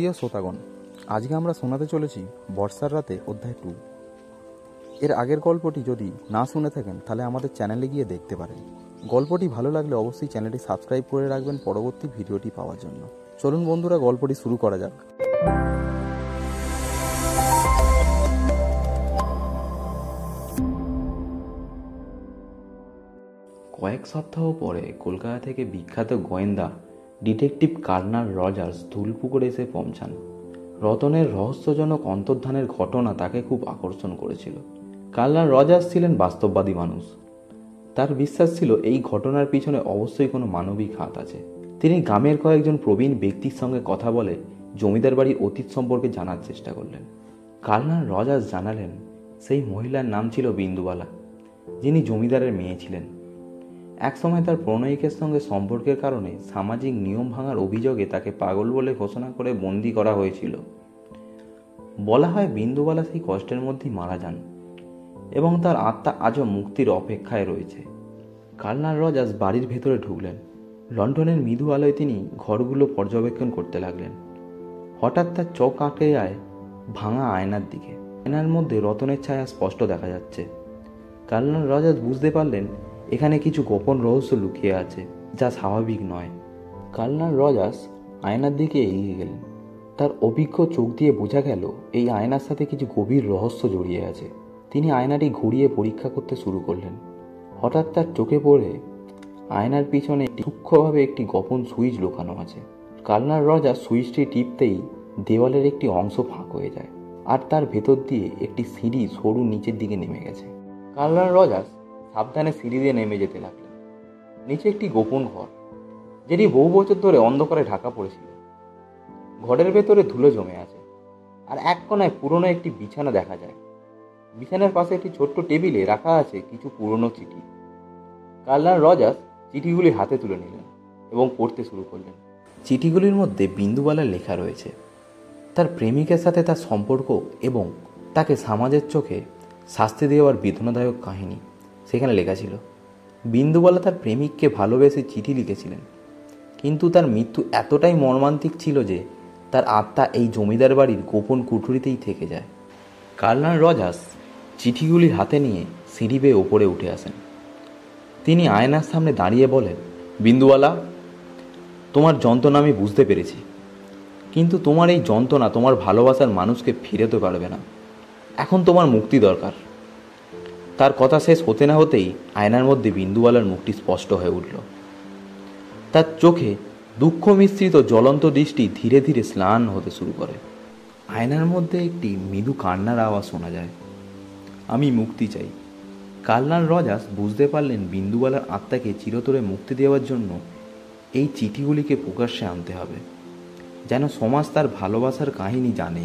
প্রিয় শ্রোতাগণ, আজকে আমরা শোনাতে চলেছি বর্ষার রাতে অধ্যায় 2। এর আগের গল্পটি যদি না শুনে থাকেন তাহলে আমাদের চ্যানেলে গিয়ে দেখতে পারেন। গল্পটি ভালো লাগলে অবশ্যই চ্যানেলটি সাবস্ক্রাইব করে রাখবেন পরবর্তী ভিডিওটি পাওয়ার জন্য। চলুন বন্ধুরা, গল্পটি শুরু করা যাক। কয়েক সপ্তাহ পরে কলকাতা থেকে বিখ্যাত গোয়েন্দা ডিটেকটিভ কার্নাল রজার্স ধুলপুকুরে এসে পৌঁছান। রতনের রহস্যজনক অন্তর্ধানের ঘটনা তাকে খুব আকর্ষণ করেছিল। কার্নাল রজার্স ছিলেন বাস্তববাদী মানুষ। তার বিশ্বাস ছিল এই ঘটনার পিছনে অবশ্যই কোনো মানবিক হাত আছে। তিনি গ্রামের কয়েকজন প্রবীণ ব্যক্তির সঙ্গে কথা বলে জমিদার বাড়ির অতীত সম্পর্কে জানার চেষ্টা করলেন। কার্নাল রজার্স জানালেন সেই মহিলার নাম ছিল বিন্দুবালা, যিনি জমিদারের মেয়ে ছিলেন। একসময় তার প্রণয়িকের সঙ্গে সম্পর্কের কারণে সামাজিক নিয়ম ভাঙার অভিযোগে তাকে পাগল বলে ঘোষণা করে বন্দী করা হয়েছিল। বলা হয় বিন্দুবালা সেই কষ্টের মধ্যেই মারা যান এবং তার আত্মা আজও মুক্তির অপেক্ষায় রয়েছে। কার্নাল রজার্স বাড়ির ভেতরে ঢুকলেন। লন্ডনের মৃদু আলোয় তিনি ঘরগুলো পর্যবেক্ষণ করতে লাগলেন। হঠাৎ তার চোখ আঁটকে যায় ভাঙা আয়নার দিকে। আয়নার মধ্যে রতনের ছায়া স্পষ্ট দেখা যাচ্ছে। কার্নাল রজার্স বুঝতে পারলেন এখানে কিছু গোপন রহস্য লুকিয়ে আছে, যা স্বাভাবিক নয়। কার্নাল রজার্স আয়নার দিকে এগিয়ে গেলেন। তার অভিজ্ঞ চোখ দিয়ে বোঝা গেল এই আয়নার সাথে কিছু গভীর রহস্য জড়িয়ে আছে। তিনি আয়নাটি ঘুরিয়ে পরীক্ষা করতে শুরু করলেন। হঠাৎ তার চোখে পড়ে আয়নার পিছনে সূক্ষ্মভাবে একটি গোপন সুইচ লুকানো আছে। কার্নাল রজার্স সুইচটি টিপতেই দেওয়ালের একটি অংশ ফাঁক হয়ে যায়, আর তার ভেতর দিয়ে একটি সিঁড়ি সরু নিচের দিকে নেমে গেছে। কার্নাল রজার্স সাবধানে সিঁড়ি দিয়ে নেমে যেতে লাগলেন। নিচে একটি গোপন ঘর, যেটি বহু বছর ধরে অন্ধকারে ঢাকা পড়েছিল। ঘরের ভেতরে ধুলো জমে আছে, আর এক কোণায় পুরনো একটি বিছানা দেখা যায়। বিছানার পাশে একটি ছোট্ট টেবিলে রাখা আছে কিছু পুরনো চিঠি। কার্নাল রজার্স চিঠিগুলি হাতে তুলে নিলেন এবং পড়তে শুরু করলেন। চিঠিগুলির মধ্যে বিন্দুবালার লেখা রয়েছে। তার প্রেমিকের সাথে তার সম্পর্ক এবং তাকে সমাজের চোখে শাস্তি দেওয়ার বেদনাদায়ক কাহিনী সেখানে লেখা ছিল। বিন্দুবালা তার প্রেমিককে ভালোবেসে চিঠি লিখেছিলেন, কিন্তু তার মৃত্যু এতটাই মর্মান্তিক ছিল যে তার আত্মা এই জমিদার বাড়ির গোপন কুঠুরিতেই থেকে যায়। কার্নাল রজার্স চিঠিগুলি হাতে নিয়ে সিঁড়ি বেয়ে ওপরে উঠে আসেন। তিনি আয়নার সামনে দাঁড়িয়ে বলেন, বিন্দুবালা, তোমার যন্ত্রণা আমি বুঝতে পেরেছি, কিন্তু তোমার এই যন্ত্রণা তোমার ভালোবাসার মানুষকে ফিরাতে পারবে না। এখন তোমার মুক্তি দরকার। তার কথা শেষ হতে না হতেই আয়নার মধ্যে বিন্দুবালার মুখটি স্পষ্ট হয়ে উঠল। তার চোখে দুঃখ মিশ্রিত জ্বলন্ত দৃষ্টি ধীরে ধীরে স্নান হতে শুরু করে। আয়নার মধ্যে একটি মৃদু কান্নার আওয়াজ শোনা যায়। আমি মুক্তি চাই। কার্নাল রজার্স বুঝতে পারলেন বিন্দুবালার আত্মাকে চিরতরে মুক্তি দেওয়ার জন্য এই চিঠিগুলিকে প্রকাশ্যে আনতে হবে, যেন সমাজ তার ভালোবাসার কাহিনী জানে।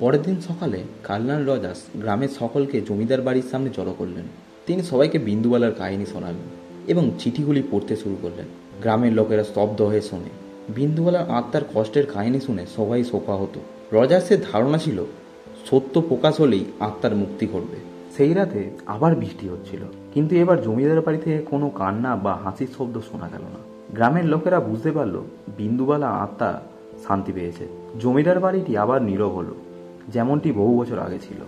পরের দিন সকালে কার্নাল রজার্স গ্রামের সকলকে জমিদার বাড়ির সামনে জড়ো করলেন। তিনি সবাইকে বিন্দুবালার কাহিনী শোনালেন এবং চিঠিগুলি পড়তে শুরু করলেন। গ্রামের লোকেরা স্তব্ধ হয়ে শোনে। বিন্দুবালার আত্মার কষ্টের কাহিনী শুনে সবাই শোকাহত। রজার্সের ধারণা ছিল সত্য প্রকাশ হলেই আত্মার মুক্তি ঘটবে। সেই রাতে আবার বৃষ্টি হচ্ছিল, কিন্তু এবার জমিদার বাড়ি থেকে কোনো কান্না বা হাসির শব্দ শোনা গেল না। গ্রামের লোকেরা বুঝতে পারল বিন্দুবালা আত্মা শান্তি পেয়েছে। জমিদার বাড়িটি আবার নীরব হলো, যেমনটি বহু বছর আগে ছিল।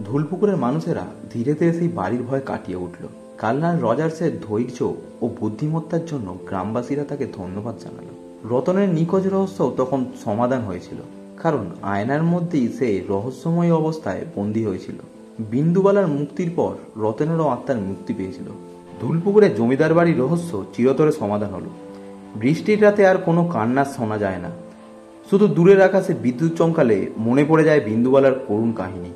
ধুলপুকুরের মানুষেরা ধীরে ধীরে সেই বাড়ির ভয় কাটিয়ে উঠল। কার্নাল রজার্সের ধৈর্য ও বুদ্ধিমত্তার জন্য গ্রামবাসীরা তাকে ধন্যবাদ জানালো। রতনের নিখোঁজ রহস্য তখন সমাধান হয়েছিল, কারণ আয়নার মধ্যেই সে রহস্যময় অবস্থায় বন্দী হয়েছিল। বিন্দুবালার মুক্তির পর রতনেরও আত্মার মুক্তি পেয়েছিল। ধুলপুকুরের জমিদার বাড়ির রহস্য চিরতরে সমাধান হলো। বৃষ্টির রাতে আর কোনো কান্না শোনা যায় না, শুধু দূরের আকাশে বিদ্যুৎ চমকালে মনে পড়ে যায় বিন্দুবালার করুণ কাহিনী।